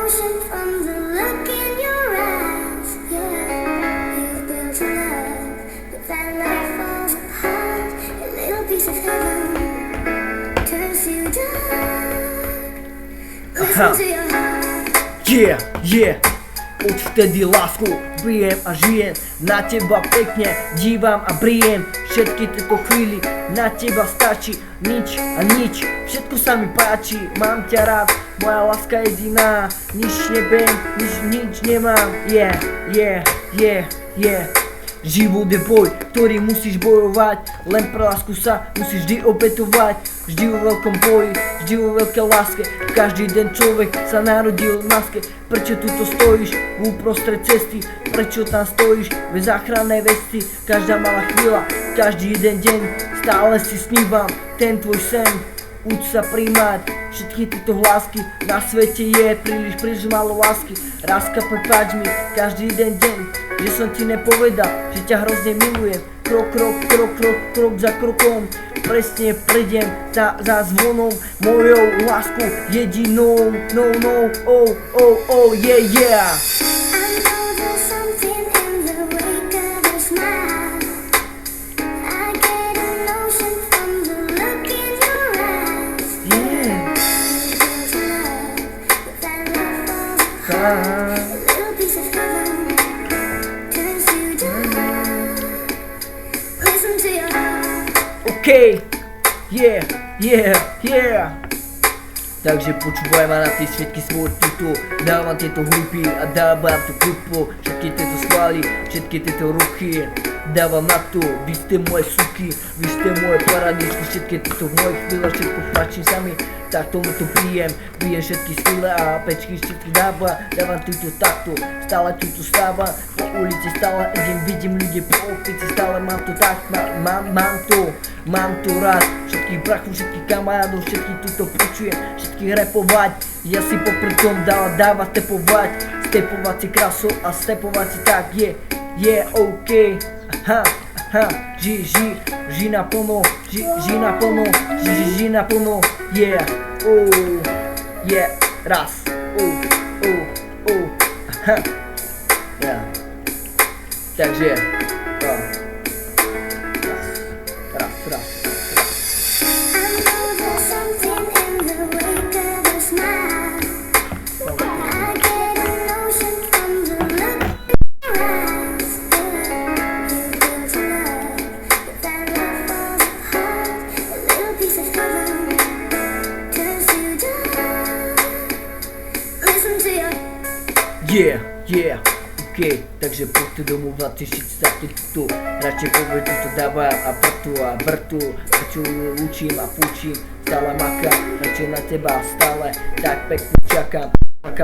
emotion from the look in your eyes. Yeah, you've built a love, but that love falls apart. A little piece of heaven turns to dark. Listen to your heart. Yeah. Odvtedy lásku bijem a žijem, na teba pekne dívam a brijem. Všetky tieto chvíli na teba stačí, nič a nič, všetko sa mi páči. Mám ťa rád, moja láska jediná, nič nebem, nič nemám. Yeah. Život je boj, ktorý musíš bojovať, len pre lásku sa musíš vždy obetovať. Vždy vo veľkom boji, vždy vo veľkej láske, každý den človek sa narodil v maske. Prečo tuto stojíš uprostred cesty, prečo tam stojíš bez záchrannej vesty? Každá malá chvíľa, každý jeden deň, stále si snívam ten tvoj sen. Uč sa príjmať všetky tieto lásky, na svete je príliš málo lásky. Láska, prepáč mi každý jeden deň, že som ti nepovedal, že ťa hrozne milujem. Krok za krokom, presne prejdem za zvonom, mojou láskou jedinou. Oh, yeah. A little piece of heaven turns to dark. Listen to your heart. Okay, yeah. Takže počúvaj ma na tie všetky svoje tuto, dávam tieto hudby a dávam tú kúpu, všetky tieto svaly, všetky tieto ruky, dávam na to. Vy ste moje suky, vy ste moje paradísky, všetky tieto moje chvíle, všetko páčim sami, tak tomu to pijem všetky skvíle a pečky všetky dávam túto takto, stále túto stávam, po ulici stále vidím ľudí po opici, stále mám to tak, mám to rád, všetkých brachu, všetkých kamarádov, všetky túto počujem, všetkých repovať, ja si popri tom dáva stepovať si krásou a stepovať si tak, OK, ži naplno, yeah, raz, yeah. Takže, raz. Yeah, OK, takže poďte domů, vládci všichni sa tu, radšej poved to dávam a vrtu, čo učím a púčim, stále makám, radšej na teba stále, tak pekne čakám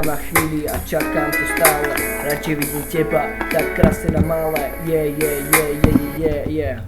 na chvíli a čakám to stále, radšej vidím teba, tak krásne na malé, yeah.